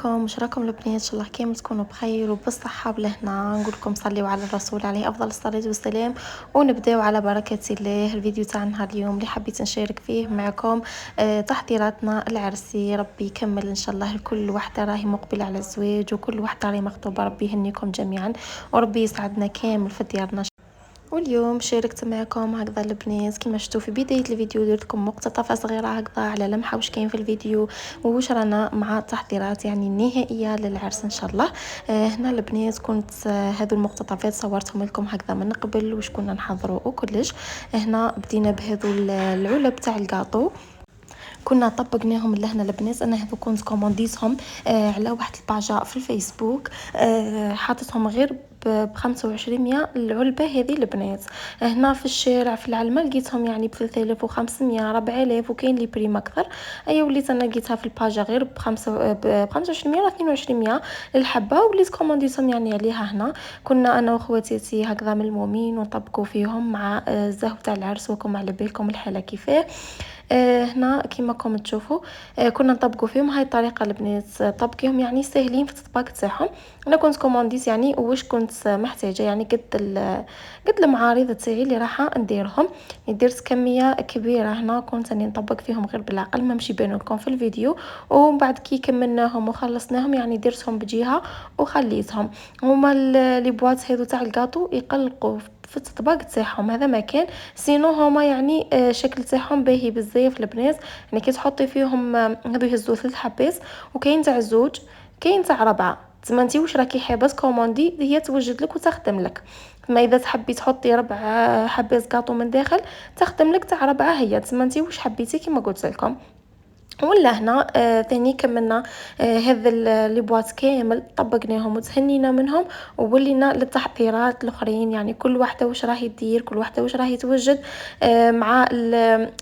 عليكم، واش راكم البنات؟ ان شاء الله كامل تكونوا بخير وبالصحه بالهنا. نقول لكم صليوا على الرسول عليه افضل الصلاه والسلام، ونبداو على بركه الله. الفيديو تاعنا اليوم اللي حبيت نشارك فيه معكم تحضيراتنا العرسي. ربي يكمل ان شاء الله. كل وحده راهي مقبله على الزواج، وكل وحده راهي مخطوبه. ربي يهنيكم جميعا وربي يسعدنا كامل في ديارنا. واليوم شاركت معكم هكذا البنات كما شفتوا في بدايه الفيديو. درت لكم مقتطفه صغيره هكذا على لمحه واش كاين في الفيديو وواش رانا مع التحضيرات يعني النهائيه للعرس ان شاء الله. هنا البنات كنت هذو المقتطفات صورتهم لكم هكذا من قبل واش كنا نحضروا وكلش. هنا بدينا بهذو العلب تاع الكاطو، كنا طبقناهم لهنا البنات. انا هذو كنت كومونديتهم على واحد الباجا في الفيسبوك، حاطتهم غير ب 2500 العلبه هذه البنات. هنا في الشارع في العلمه لقيتهم يعني ب 3500 4000 وكاين لي بريم اكثر. ايا وليت انا لقيتها في الباجا غير ب 2500 ولا 2200 للحبه، وليت كومونديتهم يعني عليها. هنا كنا انا وخواتاتي هكذا ملمومين ونطبقوا فيهم مع الزهو تاع العرس، وكم على بالكم الحاله كيفاه. هنا كيما راكم تشوفوا كنا نطبقوا فيهم هاي الطريقه البنات. طبقيهم يعني ساهلين في التطباق تاعهم. انا كنت كومونديت يعني واش كنت محتاجه يعني قد المعارض تاعي اللي راح نديرهم. درت كميه كبيره. هنا كنت اني نطبق فيهم غير بالعقل، ما مش يبانوا لكم في الفيديو. ومن بعد كي كملناهم وخلصناهم يعني درتهم بجهه وخليتهم. هما لي بواط هذو تاع الكاطو يقلقوا في التطباق تاعهم، هذا ما كان. سينو هما يعني شكل تاعهم باهي بزاف البنات. يعني كي تحطي فيهم هذو يهزوا 3 حبات، وكاين تاع زوج كاين تاع 4. تما انت واش راكي حابه كوموندي هي توجد لك وتخدم لك. ما اذا تحبي تحطي 4 حبات كاطو من داخل تخدم لك تاع 4 هي. تما انت واش حبيتي كيما قلت لكم. ولا هنا ثاني كملنا هذا لي بواط كامل طبقناهم وتهنينا منهم، وولينا للتحضيرات الاخرين. يعني كل واحده واش راهي دير، كل واحده واش راهي توجد مع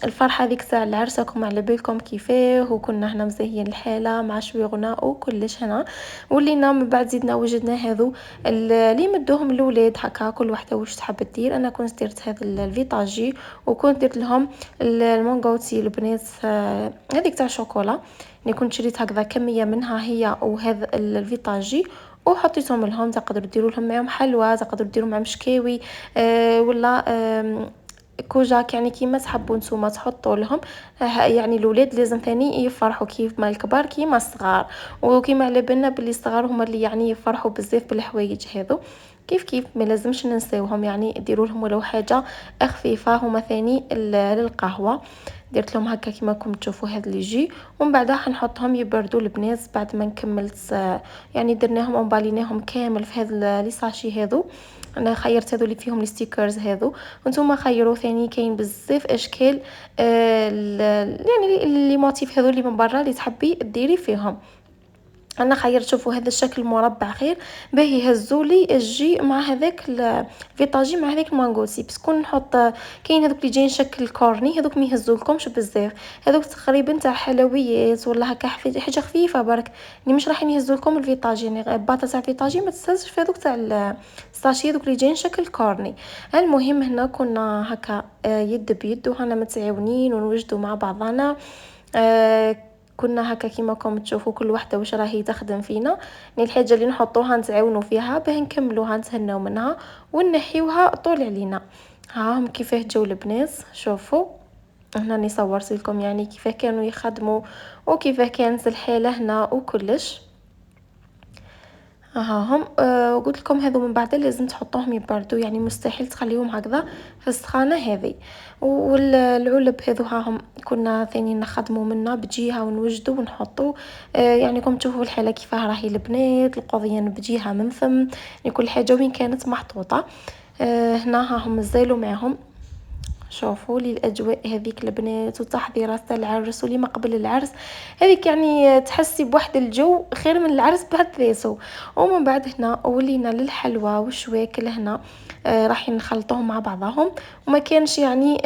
الفرحه هذيك تاع العرس. راكم على بالكم كيفاه. وكنا هنا مزيين الحاله مع شويه غناء وكلش. هنا ولينا من بعد زيدنا وجدنا هذو اللي مدوهم الاولاد هكا كل واحده واش تحب دير. انا كنت درت هذا الفيتاجي، وكنت درت لهم المونغوتي البنات هذيك تاع الشوكولا. يعني كنت شريت هكذا كميه منها هي وهذا الفيتاجي، وحطيتهم لهم. تقدروا ديروا لهم معهم حلوى، تقدروا ديروا معهم شكاوي ولا كوجاك، يعني كيما تحبوا نتوما تحطوا لهم. يعني الاولاد لازم ثاني يفرحوا كيف ما الكبار كيما الصغار. وكيما على بالنا باللي الصغار هما اللي يعني يفرحوا بزاف بالحوايج هذو. كيف ما لازمش ننساوهم، يعني ديروا لهم ولو حاجه خفيفه. هما ثاني للقهوه درت لهم هكا كيما راكم تشوفوا هذا اللي يجي. ومن بعدها حنحطهم يبردوا البنات. بعد ما كملت يعني درناهم ومباليناهم كامل في هذا لي ساشي هذو. انا خيرت هذو اللي فيهم لي ستيكرز هذو، وانتم خيروا ثاني. كاين بزاف اشكال يعني لي موتيف هذو اللي من برا اللي تحبي ديري فيهم. انا خيرت شوفوا هذا الشكل مربع خير باه يهزوا لي الجي مع هذاك الفيتاجي مع هذاك المانغوسي. بس كون نحط كاين هذوك اللي جايين شكل كورني هذوك ما يهزوا لكمش بزاف. هذوك تقريبا تاع حلويات ولا هكا حاجه خفيفه برك، يعني مش راح يهزوا لكم الفيتاجي. يعني باطه تاع الفيتاجي ما تستهزش في هذوك تاع الساشي هذوك اللي جايين شكل كورني. المهم هنا كنا هكا يد بيد وهنا متعاونين ونوجدوا مع بعضنا. كنا هكا كيما راكم تشوفوا كل وحده واش راهي تخدم فينا. يعني الحاجه اللي نحطوها نتعاونوا فيها باه نكملوها نتهناو منها ونحيوها طول علينا. ها هم كيفاه جاو البنات شوفوا. هنا راني صورت لكم يعني كيفاه كانوا يخدموا وكيفاه كانت الحاله هنا وكلش. ها هم وقلت لكم هذو من بعد لازم تحطوهم يبردوا، يعني مستحيل تخليهم هكذا في السخانه هذه. والعلب هذو ها هم كنا ثاني نخدموا منها بجهه ونوجدوا ونحطوا. يعني كم تشوفوا الحاله كيفاه راهي البنات القضيان بجهه من ثم. يعني كل حاجه وين كانت محطوطه. هنا ها هم زالوا معهم. شوفوا لي الاجواء هذيك البنات وتحضيرات تاع العرس ولي ما قبل العرس هذيك، يعني تحسي بواحد الجو خير من العرس بهذا ذاسو. ومن بعد هنا ولينا للحلوى والشواكل. هنا راح نخلطوهم مع بعضهم، وما كانش يعني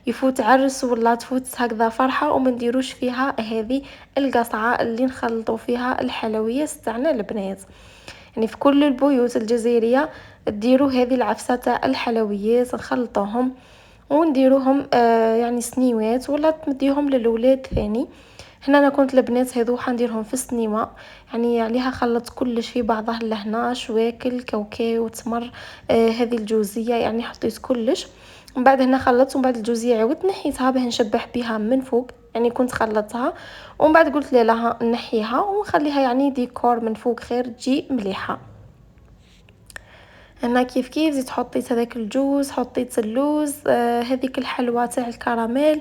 يفوت عرس ولا تفوت هكذا فرحه وما نديروش فيها هذه القصعه اللي نخلطوا فيها الحلويات تاعنا البنات. يعني في كل البيوت الجزائريه ديروا هذه العفسه تاع الحلويات نخلطوهم ونديروهم يعني سنيوات ولا تمديهم للولاد ثاني. هنا انا كنت البنات هذو حنديرهم في السنيمه، يعني عليها خلطت كلش في بعضه لهنا، شواكل كاوكاو تمر، هذه الجوزيه، يعني حطيت كلش. ومن بعد هنا خلطت، ومن بعد الجوزيه عاودت نحيتها باه نشبح بها من فوق، يعني كنت خلطتها. ومن بعد قلت لها نحيها ونخليها يعني ديكور من فوق غير تجي مليحه. هنا كيف كيف زيد حطيت هذاك الجوز، حطيت اللوز، هذيك الحلوى تاع الكراميل،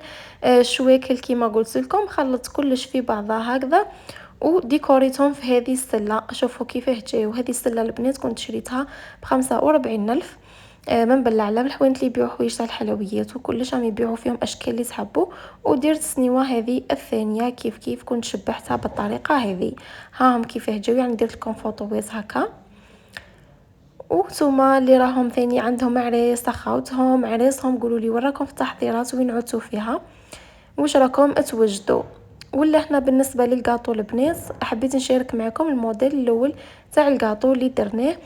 شواكل كيما قلت لكم، خلطت كلش في بعضها هكذا وديكوريتهم في هذه السله. شوفوا كيفاه جاو. هذه السله البنات كنت شريتها ب45 ألف، من بلعلة، من الحوانت اللي يبيعوا حوايج تاع الحلويات وكلش، راهم يبيعوا فيهم اشكال اللي تحبوا. ودرت السنيوه هذه الثانيه كيف كيف كنت شبحتها بالطريقه هذه. هاهم كيفاه جاو، يعني درت لكم فوطوات هكا. وانتوما اللي راهم ثاني عندهم عريس، اخواتهم عريسهم، قولوا لي وراكم في التحضيرات وين عدتوا فيها، واش راكم توجدوا. ولا احنا بالنسبه للكاطو البنات حبيت نشارك معكم الموديل الاول تاع الكاطو اللي درناه.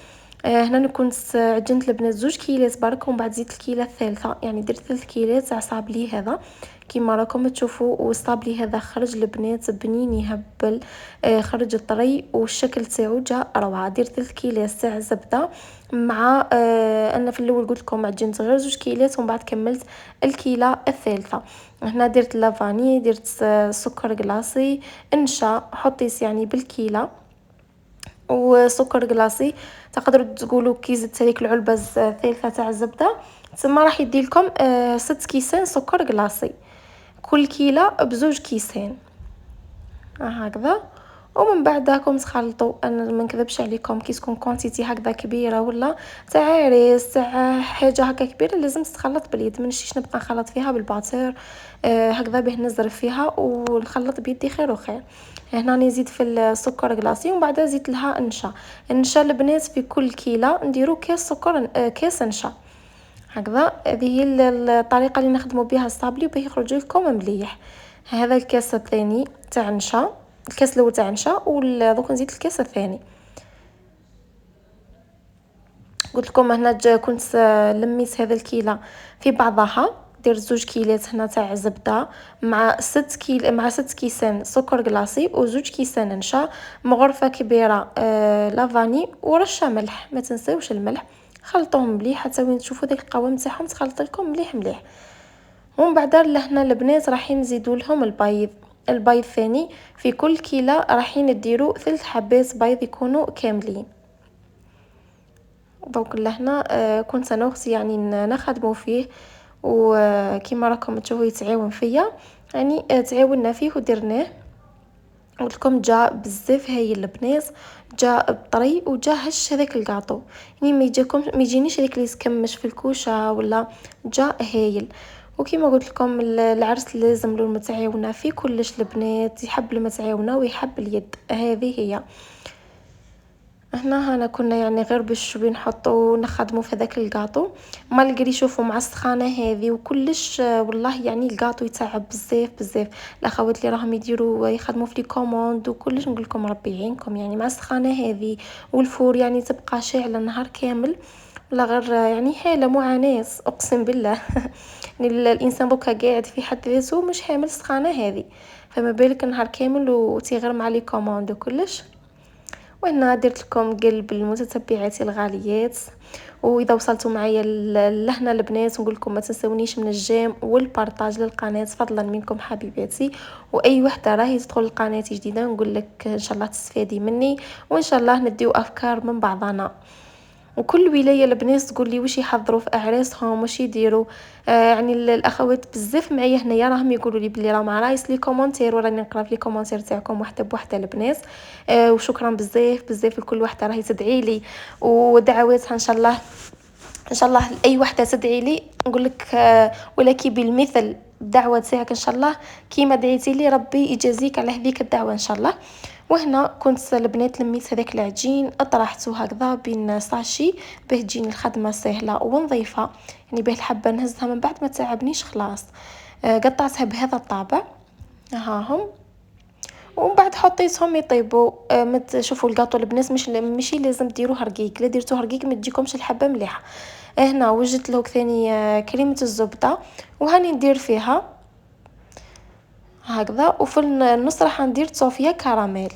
هنا انا كنت عجنت البنات 2 كيلات برك، ومن بعد زيت الكيله الثالثه، يعني درت 3 كيلات تاع صابلي هذا كيما راكم تشوفوا. والصابلي هذا خرج البنات بنين يهبل، خرج الطري والشكل تاعو جا روعه. درت 3 كيلات تاع زبده مع انا في الاول قلت لكم عجنت غير 2 كيلات، ومن بعد كملت الكيله الثالثه. هنا درت لافاني، درت سكر كلاصي، انشا حطيت يعني بالكيله، وسكر كلاصي. تقدروا تقولوا كي زدت هذيك العلبه الثالثه تاع الزبده تما راح يدي لكم 6 كيسان سكر كلاصي، كل كيله ب2 كيسان هكذا. ومن بعد راكم تخلطوا. انا ما نكذبش عليكم كي تكون كونتيتي هكذا كبيره ولا تاع عريس تاع حاجه هكا كبيره لازم تخلط باليد، ما نمشيش نبقى نخلط فيها بالباتور هكذا به نزرف فيها ونخلط بيدي خير وخير. هنا نزيد في السكر كلاصي، ومن بعد زيد لها نشا. النشا البنات في كل كيله نديرو كاس سكر، كاس نشا هكذا. هذه هي الطريقه اللي نخدموا بها الصابلي باه يخرج لكم مليح. هذا الكاس الثاني تاع نشا، الكاس الاول تاع نشا، ودوك نزيد الكاس الثاني. قلت لكم هنا كنت لميت هذا الكيله في بعضها، درت 2 كيلات هنا تاع زبده مع 6 كيسان سكر كلاصي و2 كيسان نشا، مغرفه كبيره لافاني ورشه ملح، ما تنساوش الملح. خلطوهم مليح حتى وين تشوفوا داك القوام تاعهم تخلط لكم مليح مليح. ومن بعد لهنا البنات راح نزيدوا لهم البيض. البيض ثاني في كل كيلة راح نديروا 3 حبات بيض يكونوا كاملين. دونك لهنا كنت انا واختي يعني نخدموا فيه، وكما راكم تشوفوا يتعاون فيا، يعني تعاوننا فيه ودرناه. قلت لكم جا بزاف هايل البنات، جا بطري وجا هش هذاك الكاطو، يعني ما يجينيش هذيك اللي يسكمش في الكوشه ولا، جا هايل. وكما قلت لكم العرس لازم له المتعاونه في كلش البنات، يحب المتعاونه ويحب اليد، هذه هي. هنا كنا يعني غير باش نحطوا نخدموا في هذاك الكاطو، ما لقيت شوفوا مع السخانه هذه وكلش والله يعني الكاطو يتعب بزاف بزاف. الاخوات اللي راهم يديروا يخدموا في لي كوموند وكلش نقول لكم ربي يعينكم، يعني مع السخانه هذه والفور يعني تبقى شاعله النهار كامل، ولا غير يعني حاله معاناه اقسم بالله. يعني الانسان دوكا قاعد في حد ذاته مش حامل السخانه هذه، فما بالك نهار كامل وتيغير مع لي كوموند وكلش. وهنا درت لكم قلب المتتبعات الغاليات. واذا وصلتوا معايا لهنا البنات نقول لكم ما تنسونيش من الجيم والبارطاج للقناه فضلا منكم حبيباتي. واي وحده راهي تدخل القناه جديده نقول لك ان شاء الله تستفادي مني، وان شاء الله نديو افكار من بعضنا. وكل ولايه البنات تقول لي واش يحضروا في اعراسهم واش يديروا. يعني الاخوات بزاف معايا هنايا راهم يقولوا لي بلي راهم عرايس لي كومونتير، وراني نقرا في لي كومونتير تاعكم وحده بوحده البنات. وشكرا بزاف بزاف لكل وحده راهي تدعي لي ودعواتها ان شاء الله. ان شاء الله اي وحده تدعي لي نقول لك ولكن بالمثل الدعوه تاعك ان شاء الله كيما دعيتي لي ربي يجازيك على هذيك الدعوه ان شاء الله. وهنا كنت البنات لميت هذاك العجين اطرحته هكذا بين ساشي باه تجيني الخدمه سهله ونظيفه، يعني باه الحبه نهزها من بعد ما تعبنيش خلاص. قطعتها بهذا الطابع هاهم، ومن بعد حطيتهم يطيبوا. شوفوا الكاطو البنات ماشي لازم ديروه رقيق، لا درتوه رقيق ما تجيكمش الحبه مليحه. هنا وجدت له ثاني كريمه الزبده وهاني ندير فيها هكذا. وفي النص راح ندير صوفيا كراميل.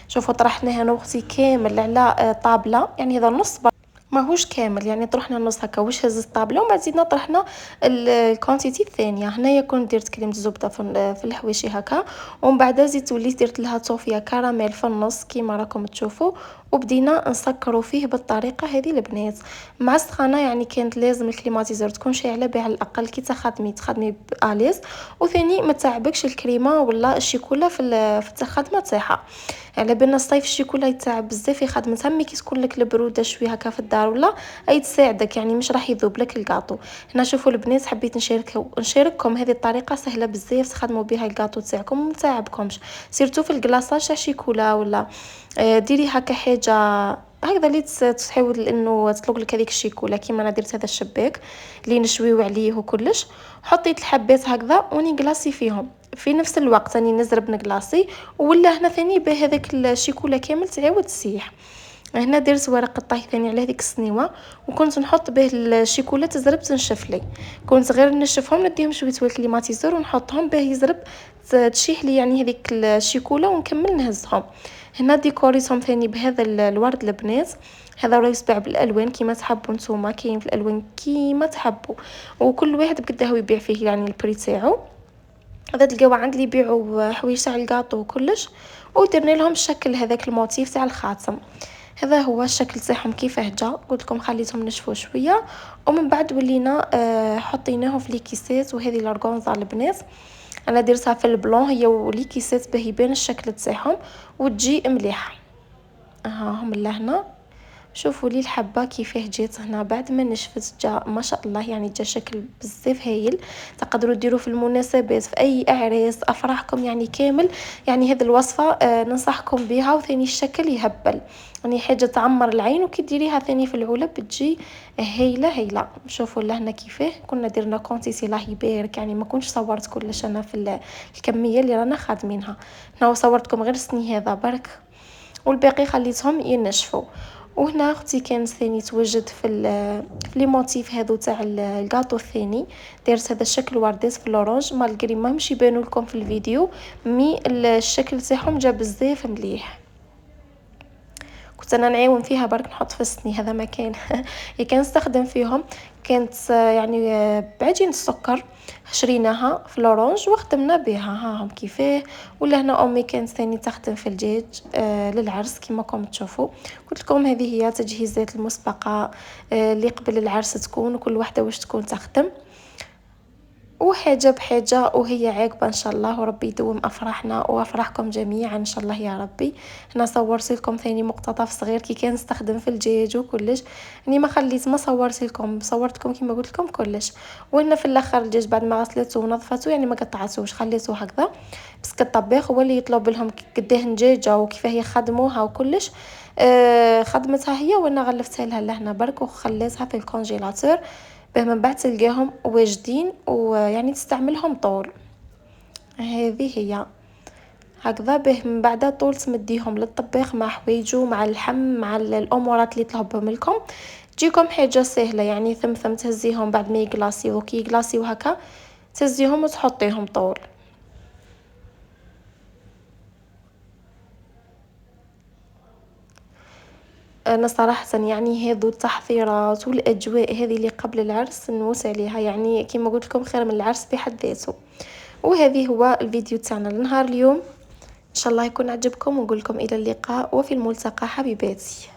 شوفوا طرحناها انا واختي كامل على طابله، يعني هذا النص ماهوش كامل، يعني طرحنا النص هكا واش هز الطابله، ومن بعد زيدنا طرحنا الكونتيتي الثانيه. هنايا كنت درت كريمه الزبده في الحويشي هكا، ومن بعد زيدت وليت درت لها صوفيا كراميل في النص كيما راكم تشوفوا، وبدينا نسكروا فيه بالطريقه هذه البنات مع السخانه. يعني كانت لازم الكليماتيزور تكون شاعله به على الاقل كي تخدمي باليز، وثاني ما تعبكش الكريمه ولا الشيكولا في الخدمه تاعها. على بالنا الصيف الشيكولا يتعب بزاف في خدمتها، ملي كي تكون لك البروده شويه هكا في الدار ولا اي تساعدك، يعني مش راح يذوب لك الكاطو. هنا شوفوا البنات حبيت نشارككم هذه الطريقه سهله بزاف تخدموا بها الكاطو تاعكم وما تعبكمش، سيرتو في الكلاصاج تاع شيكولا ولا ديري هكا حاجه هكذا اللي تحاول انه تطلق لك هذيك الشيكولا. كيما انا درت هذا الشباك اللي نشويو عليه وكلش، حطيت الحبات هكذا وني كلاصي فيهم في نفس الوقت راني نزرب نكلاصي، ولا هنا ثاني بهذاك الشيكولا كامل تعاود تسيح. هنا درت ورق الطهي ثاني على هذيك السنيوه، وكنت نحط به الشيكولا تزرب تنشف لي، كنت غير نشفهم نديهم شويه الكليماتيزور ونحطهم به يزرب تشيح لي يعني هذيك الشيكولا، ونكمل نهزهم. هنا ديكوريتهم ثاني بهذا الورد البنات، هذا راه يتباع بالالوان كيما تحبوا نتوما، كاين في الالوان كيما تحبوا، وكل واحد بقداه يبيع فيه يعني البري تاعو. هذا تلقاو عند اللي يبيعوا حوايج تاع الكاطو وكلش، ودرنا لهم الشكل هذاك الموتيف تاع الخاتم. هذا هو الشكل تاعهم كيفاه جا، قلت لكم خليتهم نشفوا شويه، ومن بعد ولينا حطيناهم في لي كيسات. وهذه لارغونزا البنات انا درتها في البلون هي ولي كيسات باه يبان الشكل تاعهم وتجي مليحه. ها هم لهنا شوفوا لي الحبه كيفاه جات هنا بعد ما نشفت، جا ما شاء الله، يعني جا شكل بزاف هايل. تقدروا ديروا في المناسبات في اي اعراس افراحكم يعني كامل. يعني هذه الوصفه ننصحكم بها، وثاني الشكل يهبل، يعني حاجه تعمر العين، وكي ديريها ثاني في العلب بتجي هايله هايله. شوفوا لهنا كيفاه كنا درنا كونتيتي الله يبارك، يعني ما كنتش صورت كلش انا في الكميه اللي رانا خادمينها، انا صورتكم غير السني هذا برك، والباقي خليتهم ينشفوا. وهنا اختي كانت ثاني توجد في لي موتيف هذو تاع الكاطو الثاني، دارت هذا الشكل وردات في الاورانج مالغري ما مش يبانوا لكم في الفيديو، مي الشكل تاعهم جا بزاف مليح. كنت انا نعاون فيها برك نحط في السني هذا ما كان هي كان نستخدم فيهم. كانت يعني بعجين السكر شريناها في لورانج وخدمنا بها، ها هم كيفاه. ولا هنا امي كانت ثاني تخدم في الدجاج للعرس كما راكم تشوفوا. قلت لكم هذه هي تجهيزات المسبقه اللي قبل العرس تكون، وكل وحده واش تكون تخدم، وحاجه بحاجه وهي عاقبه ان شاء الله. وربي يدوم افراحنا وافراحكم جميعا ان شاء الله يا ربي. هنا صورت لكم ثاني مقتطف صغير كي كان نستخدم في الدجاج وكلش، اني ما خليت ما صورت لكم، صورتكم كما قلت لكم كلش. وهنا في الاخر الدجاج بعد ما غسلته ونظفته يعني ما قطعتوش، خليته هكذا. بس الطباخ هو اللي يطلب لهم قداه دجاجه وكيفاه يخدموها وكلش. خدمتها هي وانا غلفتها لها لهنا برك وخليتها في الكونجيلاتور باه من بعد تلقاهم واجدين ويعني تستعملهم طول. هذه هي هكذا باه من بعد طول تمديهم للطباخ مع حوايجو مع اللحم مع الامورات اللي طلبهم لكم، تجيكم حاجه سهله. يعني ثم تهزيهم بعد ما يغلاصيو كي يغلاصيو هكا تهزيهم وتحطيهم طول. انا صراحه يعني هذو التحضيرات والاجواء هذه اللي قبل العرس نموت عليها، يعني كما قلت لكم خير من العرس بحد ذاته. وهذه هو الفيديو تاعنا لنهار اليوم، ان شاء الله يكون عجبكم، ونقول لكم الى اللقاء وفي الملتقى حبيباتي.